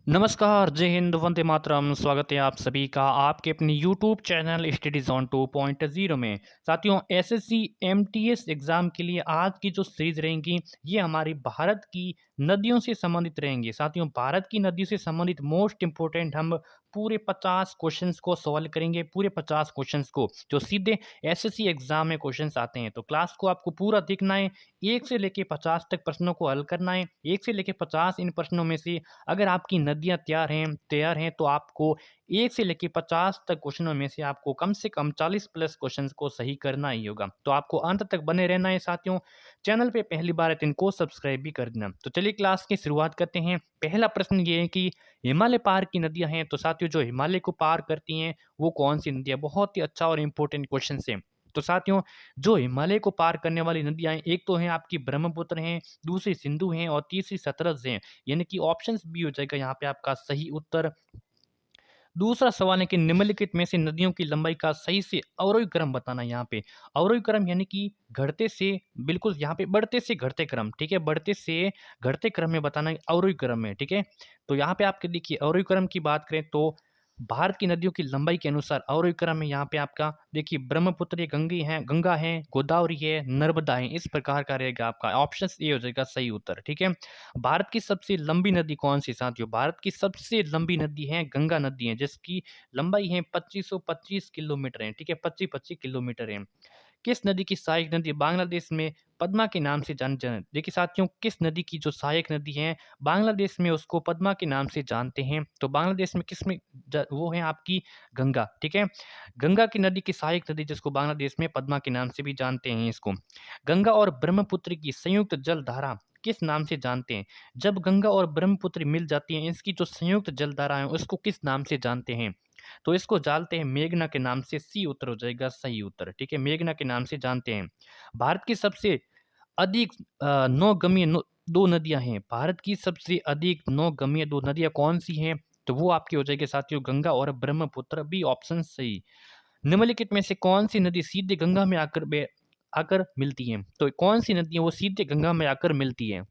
नमस्कार, जय हिंद, वंदे मातरम। स्वागत है आप सभी का आपके अपने यूट्यूब चैनल स्टडीज़ ऑन 2.0 में। साथियों, एसएससी एमटीएस एग्ज़ाम के लिए आज की जो सीरीज़ रहेंगी, ये हमारी भारत की नदियों से संबंधित रहेंगी। साथियों, भारत की नदियों से संबंधित मोस्ट इम्पोर्टेंट हम पूरे 50 क्वेश्चंस को सॉल्व करेंगे, पूरे 50 क्वेश्चंस को, जो सीधे एसएससी एग्ज़ाम में क्वेश्चंस आते हैं। तो क्लास को आपको पूरा देखना है, 1 से लेके 50 तक प्रश्नों को हल करना है। 1 से लेके 50 इन प्रश्नों में से अगर आपकी नदियाँ तैयार हैं तो आपको 1 से लेके 50 तक क्वेश्चनों में से आपको कम से कम 40 प्लस क्वेश्चंस को सही करना ही होगा। तो आपको अंत तक बने रहना है साथियों। चैनल पे पहली बार है तो इनको सब्सक्राइब भी कर देना। तो चलिए क्लास की शुरुआत करते हैं। पहला प्रश्न ये है कि हिमालय पार की नदियाँ हैं, तो साथियों जो हिमालय को पार करती हैं वो कौन-सी नदियाँ? बहुत ही अच्छा और इम्पोर्टेंट क्वेश्चन है। तो साथियों, जो हिमालय को पार करने वाली नदियाँ हैं, एक तो हैं आपकी ब्रह्मपुत्र हैं, दूसरी सिंधु हैं और तीसरी सतलज हैं। यानी कि ऑप्शंस बी हो जाएगा यहाँ पे आपका सही उत्तर। दूसरा सवाल है कि निम्नलिखित में से नदियों की लंबाई का सही से अवरोही क्रम बताना है यहाँ पे। अवरोही क्रम यानी कि घटते से बिल्कुल यहाँ पे बढ़ते से घटते क्रम, ठीक है? बढ़ते से घटते क्रम में बताना है अवरोही क्रम में, ठीक है? तो यहाँ पे आपके देखिए अवरोही क्रम की बात करें तो भारत की नदियों की लंबाई के अनुसार अवरोही क्रम में यहाँ पे आपका देखिए ब्रह्मपुत्र, गंगा है, गोदावरी है, नर्मदा है, इस प्रकार का रहेगा आपका। ऑप्शन ए हो जाएगा सही उत्तर, ठीक है? भारत की सबसे लंबी नदी कौन-सी साथियों? भारत की सबसे लंबी नदी है गंगा नदी है, जिसकी लंबाई है 2525 किलोमीटर है, ठीक है? 25-25 किलोमीटर है। किस नदी की सहायक नदी बांग्लादेश में पद्मा के नाम से जान देखिए साथियों, किस नदी की जो सहायक नदी है, बांग्लादेश में उसको पद्मा के नाम से जानते हैं। तो बांग्लादेश में किसमें वो है आपकी गंगा, ठीक है? गंगा की नदी की सहायक नदी जिसको बांग्लादेश में पद्मा के नाम से भी जानते हैं इसको। गंगा और ब्रह्मपुत्र की संयुक्त जल धारा किस नाम से जानते हैं? जब गंगा और ब्रह्मपुत्र मिल जाती हैं, इसकी जो संयुक्त जल धारा है, उसको किस नाम से जानते हैं? तो इसको जानते हैं मेघना के नाम से। सी उत्तर हो जाएगा सही उत्तर, ठीक है? मेघना के नाम से जानते हैं। भारत की सबसे अधिक नौगम्य 2 नदियाँ हैं। भारत की सबसे अधिक नौगम्य 2 नदियाँ कौन-सी हैं? तो वो आपकी हो जाएगी साथियों गंगा और ब्रह्मपुत्र, बी ऑप्शन सही। निम्नलिखित में से कौन-सी नदी सीधे गंगा में आकर मिलती है? तो कौन-सी नदी है वो सीधे गंगा में आकर मिलती है?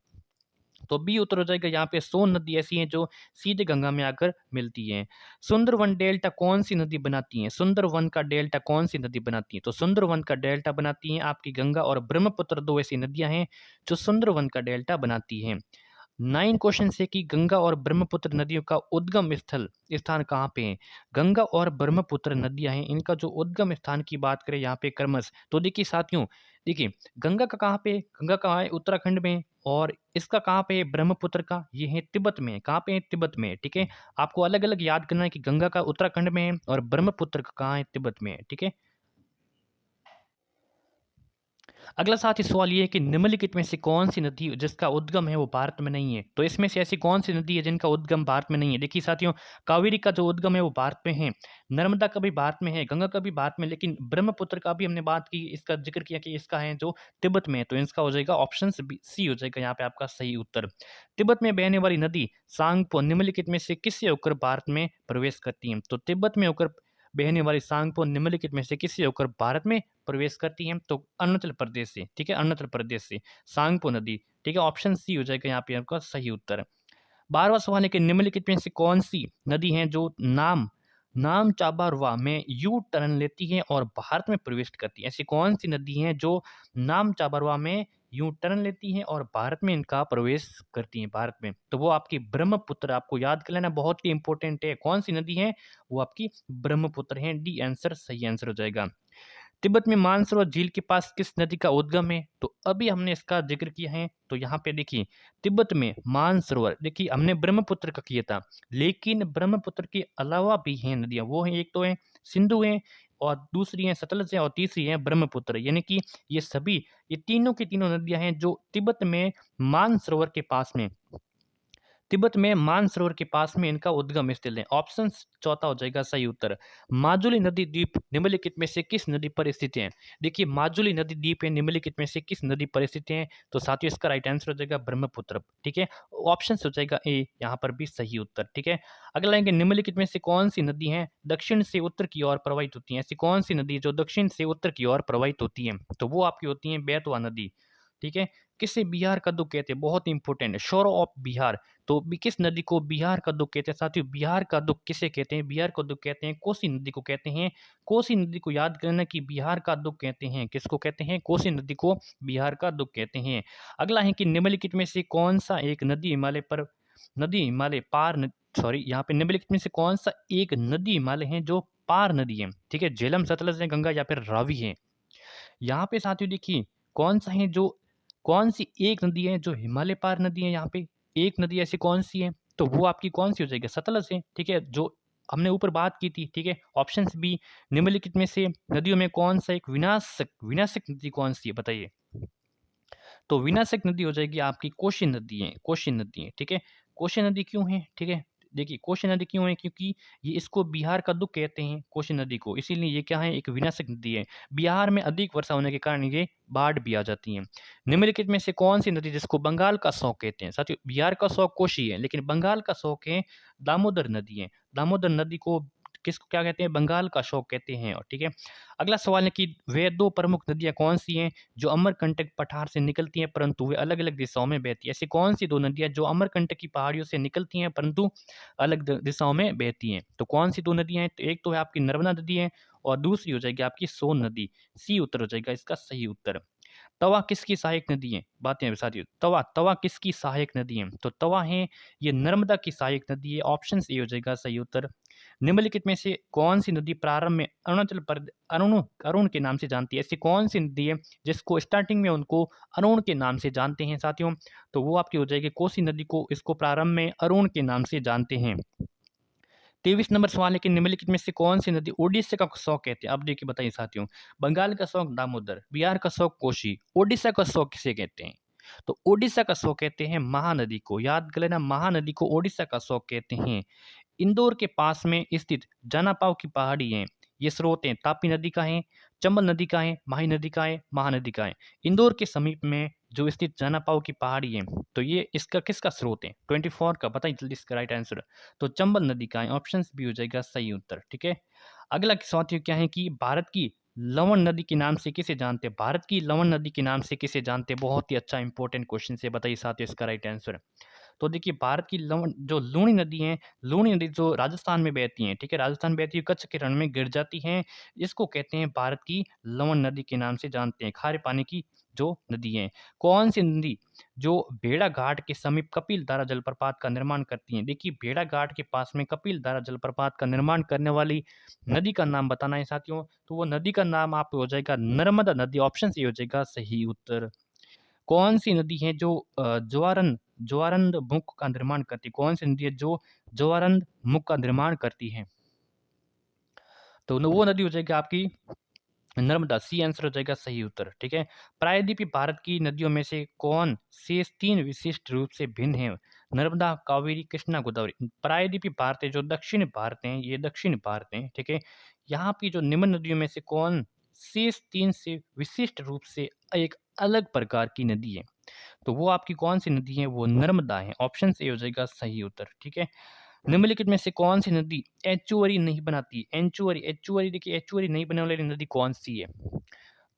तो बी उत्तर हो जाएगा यहाँ पे। सोन नदी ऐसी है जो सीधे गंगा में आकर मिलती है। सुंदरवन डेल्टा कौन सी नदी बनाती है? सुंदरवन का डेल्टा कौन सी नदी बनाती है? तो सुंदरवन का डेल्टा बनाती है आपकी गंगा और ब्रह्मपुत्र, दो ऐसी नदियां हैं जो सुंदरवन का डेल्टा बनाती हैं। 9 क्वेश्चन है कि गंगा और ब्रह्मपुत्र नदियों का उद्गम स्थान कहाँ पे है? गंगा और ब्रह्मपुत्र नदियां हैं, इनका जो उद्गम स्थान की बात करें यहाँ पे क्रमश, तो देखिए साथियों, देखिए गंगा का कहाँ पे है? गंगा कहाँ है? उत्तराखंड में। और इसका कहाँ पे है? ब्रह्मपुत्र का ये है तिब्बत में। कहाँ पे है? तिब्बत में, ठीक है? आपको अलग अलग याद करना है कि गंगा का उत्तराखंड में है और ब्रह्मपुत्र का कहाँ है? तिब्बत में है, ठीक है? अगला साथी सवाल ये है कि निम्नलिखित में से कौन सी नदी जिसका उद्गम है वो भारत में नहीं है? तो इसमें से ऐसी कौन सी नदी है जिनका उद्गम भारत में नहीं है? देखिए साथियों, कावेरी का जो उद्गम है वो भारत में है, नर्मदा का भी भारत में है, गंगा का भी भारत में, लेकिन ब्रह्मपुत्र का भी हमने बात की, इसका जिक्र किया कि इसका है जो तिब्बत में है, तो इसका हो जाएगा ऑप्शन सी हो जाएगा यहाँ पे आपका सही उत्तर। तिब्बत में बहने वाली नदी सांगपो निम्नलिखित में से किससे होकर भारत में प्रवेश करती है? तो तिब्बत में होकर बहने वाली सांगपो निम्नलिखित में से किससे होकर भारत में प्रवेश करती हैं? तो अरुणाचल प्रदेश से, ठीक है? अरुणाचल प्रदेश से सांगपो नदी, ठीक है? ऑप्शन सी हो जाएगा यहाँ पे आपका सही उत्तर। 12वां सवाल है कि निम्नलिखित में से कौन-सी नदी है जो नाम चाबारवा में यू टर्न लेती है और भारत में प्रवेश करती है? ऐसी कौन-सी नदी है जो नाम चाबारवा में यू टर्न लेती है और भारत में इनका प्रवेश करती है भारत में? तो वो आपकी ब्रह्मपुत्र, आपको याद कर लेना, बहुत ही इंपॉर्टेंट है। कौन-सी नदी है? वो आपकी ब्रह्मपुत्र है। डी आंसर सही आंसर हो जाएगा। तिब्बत में मानसरोवर झील के पास किस नदी का उद्गम है? तो अभी हमने इसका जिक्र किया है, तो यहाँ पे देखिए तिब्बत में मानसरोवर, देखिए हमने ब्रह्मपुत्र का किया था, लेकिन ब्रह्मपुत्र के अलावा भी हैं नदियाँ, वो हैं, एक तो है सिंधु है और दूसरी है सतलज है और तीसरी है ब्रह्मपुत्र। यानी कि ये तीनों की तीनों नदियाँ हैं जो तिब्बत में मानसरोवर के पास में, तिब्बत में मानसरोवर के पास में इनका उद्गम स्थल है। ऑप्शन चौथा हो जाएगा सही उत्तर। माजुली नदी द्वीप निम्नलिखित में से किस नदी पर स्थित है? देखिए माजुली नदी द्वीप है, निम्नलिखित में से किस नदी पर स्थित है? तो साथियों इसका राइट आंसर हो जाएगा ब्रह्मपुत्र, ठीक है? ऑप्शन हो जाएगा ए यहाँ पर भी सही उत्तर, ठीक है? अगला है कि निम्नलिखित में से कौन सी नदी है दक्षिण से उत्तर की ओर प्रवाहित होती है? ऐसी कौन सी नदी है जो दक्षिण से उत्तर की ओर प्रवाहित होती है? तो वो आपकी होती है बेतवा नदी। ठीक है। किसे बिहार का दुख कहते हैं, बहुत इंपॉर्टेंट है, शोर ऑफ बिहार। तो किस नदी को बिहार का दुख कहते हैं साथियों, बिहार का दुख किसे कहते हैं, बिहार को दुख कहते हैं कोसी नदी को कहते हैं। कोसी नदी को याद करना कि बिहार का दुख कहते हैं, किसको कहते हैं, कोसी नदी को बिहार का दुख कहते हैं। अगला है कि निम्नलिखित में से कौन सा एक नदी हिमालय पर, नदी हिमालय पार, सॉरी यहाँ पे निम्नलिखित में से कौन सा एक नदी हिमालय है जो पार नदी है, ठीक है, झेलम, सतलज है, गंगा या फिर रावी है। यहाँ पे साथियों देखिए कौन सा है जो, कौन सी एक नदी है जो हिमालय पार नदी है, यहाँ पे एक नदी ऐसी कौन सी है, तो वो आपकी कौन सी हो जाएगी, सतलज है, ठीक है, जो हमने ऊपर बात की थी, ठीक है। ऑप्शन बी, निम्नलिखित में से नदियों में कौन सा एक विनाशक, विनाशक नदी कौन सी है बताइए। तो विनाशक नदी हो जाएगी आपकी कोशी नदी है, कोशी नदी है, ठीक है। कोशी नदी क्यों है, ठीक है, देखिए कोशी नदी क्यों है, क्योंकि ये इसको बिहार का दुख कहते हैं कोशी नदी को, इसीलिए ये क्या है, एक विनाशक नदी है। बिहार में अधिक वर्षा होने के कारण ये बाढ़ भी आ जाती है। निम्नलिखित में से कौन सी नदी जिसको बंगाल का शौक कहते हैं, साथियों बिहार का शौक कोशी है, लेकिन बंगाल का शौक है दामोदर नदी है। दामोदर नदी को किसको क्या कहते हैं, बंगाल का शौक कहते हैं। और ठीक है, अगला सवाल है कि वे दो प्रमुख नदियां कौन सी हैं जो अमरकंटक पठार से निकलती हैं परंतु वे अलग अलग दिशाओं में बहती है। ऐसी कौन सी दो नदियां जो अमरकंटक की पहाड़ियों से निकलती हैं परंतु अलग दिशाओं में बहती हैं, तो कौन सी दो नदियां हैं, तो एक तो है आपकी नर्मदा नदी है और दूसरी हो जाएगी आपकी सोन नदी। सी उत्तर हो जाएगा इसका सही उत्तर। तवा किसकी सहायक नदी है, बातें साथियों, तवा, तवा किसकी सहायक नदी है, तो तवा है ये नर्मदा की सहायक नदी है। ऑप्शन ए हो जाएगा सही उत्तर। निम्नलिखित में से कौन सी नदी प्रारंभ में अरुणाचल प्रदेश, अरुण, अरुण के नाम से जानती है, ऐसी कौन सी नदी है जिसको स्टार्टिंग में उनको अरुण के नाम से जानते हैं साथियों, तो वो आपकी हो जाएगी कोसी नदी को, इसको प्रारंभ में अरुण के नाम से जानते हैं। 23 नंबर सवाल है कि निम्नलिखित में से कौन सी नदी ओडिशा का शौक कहते हैं, अब देखिए बताइए साथियों, बंगाल का शौक दामोदर, बिहार का शौक कोशी, ओडिशा का शौक किसे कहते हैं, तो ओडिशा का शौक कहते हैं महानदी को, याद कर लेना महानदी को ओडिशा का शौक कहते हैं। इंदौर के पास में स्थित जानापाव की पहाड़ी है, ये स्रोत हैं तापी नदी का है, चंबल नदी का है, माही नदी का है, महानदी का है। इंदौर के समीप में जो स्थित जानापाव की पहाड़ी है, तो ये इसका किसका स्रोत है, 24 का, बताइए जल्दी इसका राइट आंसर, तो चंबल नदी का है। ऑप्शन बी हो जाएगा सही उत्तर, ठीक है। अगला साथियों क्या है कि भारत की लवण नदी के नाम से किसे जानते हैं, भारत की लवण नदी के नाम से किसे जानते हैं, बहुत ही अच्छा इंपॉर्टेंट क्वेश्चन से, बताइए साथियों इसका राइट आंसर। तो देखिए भारत की लवण जो लूणी नदी है, लूणी नदी जो राजस्थान में बहती है, ठीक है, राजस्थान में बहती है, कच्छ के रण में गिर जाती है, इसको कहते हैं भारत की लवण नदी के नाम से जानते हैं, खारे पानी की जो नदी है। कौन सी नदी जो भेड़ा घाट के समीप कपिल धारा जलप्रपात का निर्माण करती है, देखिए भेड़ा घाट के पास में कपिल धारा जलप्रपात का निर्माण करने वाली नदी का नाम बताना है साथियों, तो वो नदी का नाम आप हो जाएगा नर्मदा नदी। ऑप्शन सी हो जाएगा सही उत्तर। कौन सी नदी है जो ज्वारंद, ज्वारंद मुख का निर्माण करती है, कौन सी नदी है जो ज्वारंद मुख का निर्माण करती है, तो वो नदी हो जाएगी आपकी नर्मदा। सी आंसर हो जाएगा सही उत्तर, ठीक है। प्रायद्वीपीय भारत की नदियों में से कौन से तीन विशिष्ट रूप से भिन्न है, नर्मदा, कावेरी, कृष्णा, गोदावरी। प्रायद्वीपीय भारत है जो दक्षिण भारत है, ये दक्षिण भारत है, ठीक है। यहाँ की जो निम्न नदियों में से कौन शेष तीन से विशिष्ट रूप से एक अलग प्रकार की नदी है, तो वो आपकी कौन सी नदी है, वो नर्मदा है। ऑप्शन ए हो जाएगा सही उत्तर, ठीक है। निम्नलिखित में से कौन सी नदी एचुअरी नहीं बनाती, एंचुअरी, एचुअरी देखिए एचुअरी नहीं बनाने वाली नदी कौन सी है,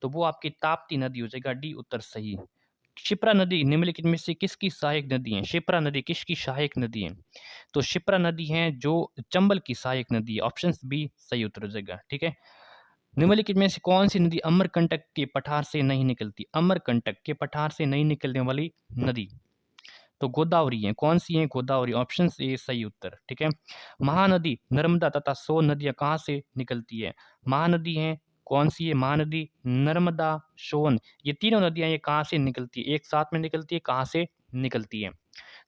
तो वो आपकी ताप्ती नदी हो जाएगा, डी उत्तर सही। शिप्रा नदी निम्नलिखित में से किसकी सहायक नदी है, शिप्रा नदी किसकी सहायक नदी है, तो शिप्रा नदी है जो चंबल की सहायक नदी है। ऑप्शन बी सही उत्तर हो जाएगा, ठीक है। निम्नलिखित में से कौन सी नदी अमरकंटक के पठार से नहीं निकलती, अमरकंटक के पठार से नहीं निकलने वाली नदी, तो गोदावरी है, कौन सी है, गोदावरी। ऑप्शन ए सही उत्तर, ठीक है। महानदी नर्मदा तथा सोन नदियां कहाँ से निकलती है, महानदी है, कौन सी है, महानदी, नर्मदा, सोन, ये तीनों नदियां ये कहाँ से निकलती है, एक साथ में निकलती है, कहाँ से निकलती है,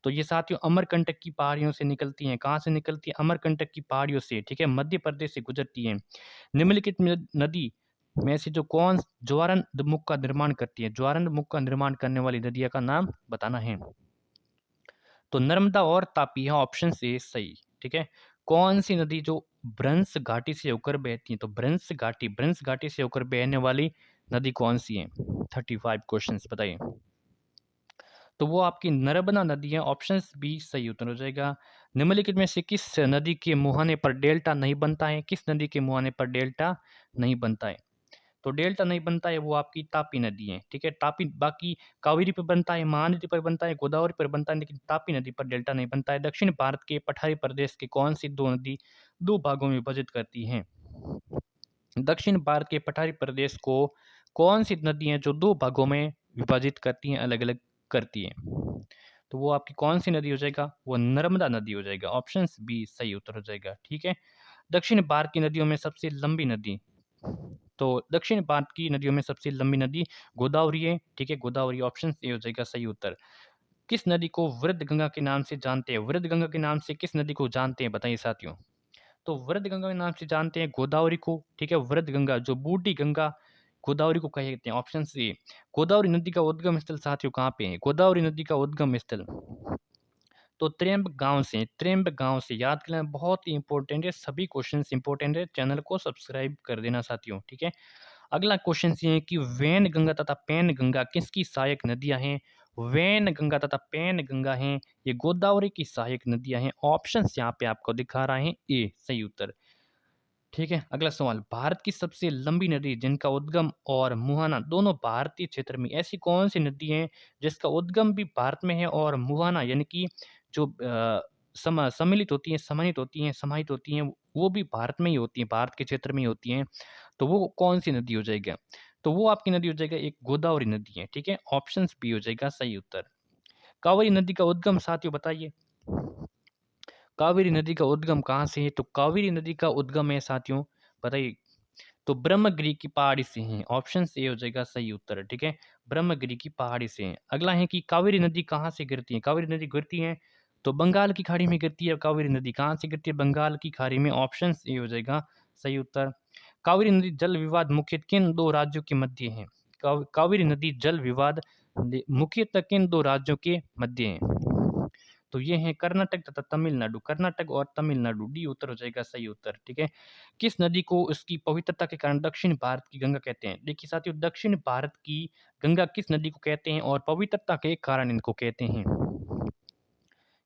तो ये साथियों अमरकंटक की पहाड़ियों से निकलती हैं, कहाँ से निकलती है, अमरकंटक की पहाड़ियों से, ठीक है, मध्य प्रदेश से गुजरती है। निम्नलिखित नदी में से जो कौन ज्वारंद मुख का निर्माण करती है, ज्वारंद मुख का निर्माण करने वाली नदियों का नाम बताना है, तो नर्मदा और तापी है। ऑप्शन ए सही, ठीक है। कौन सी नदी जो ब्रंश घाटी से होकर बहती है, तो ब्रंश घाटी, ब्रंश घाटी से होकर बहने वाली नदी कौन सी है, 35 क्वेश्चन बताइए, तो वो आपकी नर्मदा नदी है। ऑप्शन बी सही उत्तर हो जाएगा। निम्नलिखित में से किस नदी के मुहाने पर डेल्टा नहीं बनता है, किस नदी के मुहाने पर डेल्टा नहीं बनता है, तो डेल्टा नहीं बनता है, वो आपकी तापी नदी है, ठीक है। तापी बाकी कावेरी पे बनता है, महानदी पर बनता है, गोदावरी पर बनता है, लेकिन तापी नदी पर डेल्टा नहीं बनता है। दक्षिण भारत के पठारी प्रदेश के कौन सी दो नदी दो भागों में विभाजित करती हैं? दक्षिण भारत के पठारी प्रदेश को कौन सी नदी हैं जो दो भागों में विभाजित करती हैं, अलग अलग करती हैं? तो वो आपकी कौन सी नदी हो जाएगा? वो नर्मदा नदी हो जाएगा। ऑप्शन बी सही उत्तर हो जाएगा, ठीक है। दक्षिण भारत की नदियों में सबसे लंबी नदी, तो दक्षिण भारत की नदियों में सबसे लंबी नदी गोदावरी है, ठीक है। गोदावरी ऑप्शन ए हो जाएगा सही उत्तर। किस नदी को वृद्ध गंगा के नाम से जानते हैं? वृद्ध गंगा के नाम से किस नदी को जानते हैं, बताइए साथियों। तो वृद्ध गंगा के नाम से जानते हैं गोदावरी को, ठीक है। वृद्ध गंगा जो बूढ़ी गंगा गोदावरी को कहते हैं। Option C. गोदावरी नदी का उद्गम स्थल साथियों कहाँ पे है? गोदावरी नदी का उद्गम स्थल तो त्र्यंबक गांव से, त्र्यंबक गांव से याद करना बहुत ही इंपॉर्टेंट है। सभी क्वेश्चंस इंपॉर्टेंट है, चैनल को सब्सक्राइब कर देना साथियों, ठीक है। अगला क्वेश्चन ये है कि वैन गंगा तथा पैन गंगा किसकी सहायक नदियां हैं? वैन गंगा तथा पैन गंगा हैं, ये गोदावरी की सहायक नदियां हैं। ऑप्शन यहाँ पे आपको दिखा रहा है ए सही उत्तर, ठीक है। अगला सवाल, भारत की सबसे लंबी नदी जिनका उद्गम और मुहाना दोनों भारतीय क्षेत्र में, ऐसी कौन सी नदी है जिसका उद्गम भी भारत में है और मुहाना यानी कि जो सम्मिलित होती हैं, समाहित होती हैं, समाहित होती हैं, वो भी भारत में ही होती हैं, भारत के क्षेत्र में ही होती हैं। तो वो कौन सी नदी हो जाएगा? तो वो आपकी नदी हो जाएगा एक गोदावरी नदी है, ठीक है। ऑप्शन बी हो जाएगा सही उत्तर। कावेरी नदी का उद्गम साथियों बताइए। कावेरी नदी का उद्गम कहाँ से है? तो कावेरी नदी का उद्गम है साथियों, बताइए। तो ब्रह्मगिरी की पहाड़ी से हैं। ऑप्शन ए हो जाएगा सही उत्तर, ठीक है। ब्रह्मगिरी की पहाड़ी से हैं। अगला है कि कावेरी नदी कहाँ से गिरती है? कावेरी नदी गिरती है तो बंगाल की खाड़ी में गिरती है। कावेरी नदी कहाँ से गिरती है? बंगाल की खाड़ी में। ऑप्शन ए हो जाएगा सही उत्तर। कावेरी नदी जल विवाद मुख्यतः किन दो राज्यों के मध्य है? कावेरी नदी जल विवाद मुख्यतः किन दो राज्यों के मध्य है? तो ये है कर्नाटक तथा तमिलनाडु। कर्नाटक और तमिलनाडु, डी उत्तर हो जाएगा सही उत्तर, ठीक है। किस नदी को उसकी पवित्रता के कारण दक्षिण भारत की गंगा कहते हैं? देखिए साथियों, दक्षिण भारत की गंगा किस नदी को कहते हैं और पवित्रता के कारण इनको कहते हैं?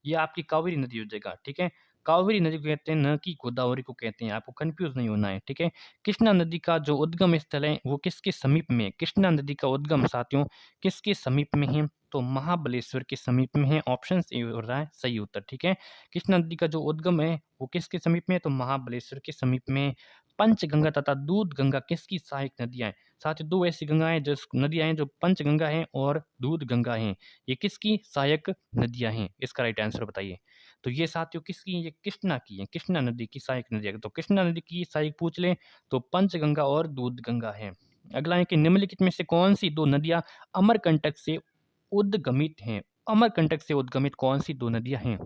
ये आपकी कावेरी नदी हो जाएगा, ठीक है। कावेरी नदी को कहते हैं, न कि गोदावरी को कहते हैं। आपको कंफ्यूज नहीं होना है, ठीक है। कृष्णा नदी का जो उद्गम स्थल है वो किसके समीप में है? कृष्णा नदी का उद्गम साथियों किसके समीप में है? तो महाबलेश्वर के समीप में है। ऑप्शन ए हो रहा है सही उत्तर, ठीक है। कृष्णा नदी का जो उद्गम है वो किसके समीप में है? तो महाबलेश्वर के समीप में। पंचगंगा तथा दूध गंगा किसकी सहायक नदियां हैं? साथ ही दो ऐसी गंगाएं जो नदियां हैं जो पंचगंगा हैं और दूध गंगा हैं, ये किसकी सहायक नदियां हैं? इसका राइट आंसर बताइए। तो ये साथियों किसकी हैं? ये कृष्णा की है, कृष्णा नदी की सहायक नदी है। तो कृष्णा नदी की सहायक पूछ लें तो पंचगंगा और दूध गंगा है। अगला है कि निम्नलिखित में से कौन सी दो नदियां अमरकंटक से उद्गमित हैं? अमरकंटक से उद्गमित कौन सी दो नदियां हैं?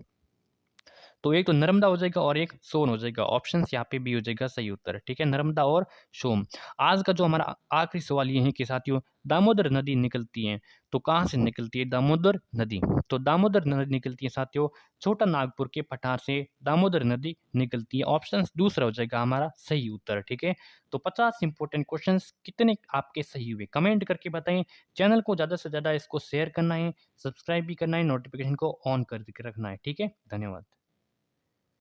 तो एक तो नर्मदा हो जाएगा और एक सोन हो जाएगा। ऑप्शन यहाँ पे भी हो जाएगा सही उत्तर, ठीक है। नर्मदा और सोम। आज का जो हमारा आखिरी सवाल ये है कि साथियों दामोदर नदी निकलती है तो कहाँ से निकलती है दामोदर नदी? तो दामोदर नदी निकलती है साथियों छोटा नागपुर के पठार से दामोदर नदी निकलती है। ऑप्शन दूसरा हो जाएगा हमारा सही उत्तर, ठीक है। तो 50 इंपॉर्टेंट क्वेश्चन कितने आपके सही हुए कमेंट करके बताएं। चैनल को ज़्यादा से ज़्यादा इसको शेयर करना है, सब्सक्राइब भी करना है, नोटिफिकेशन को ऑन कर के रखना है, ठीक है। धन्यवाद।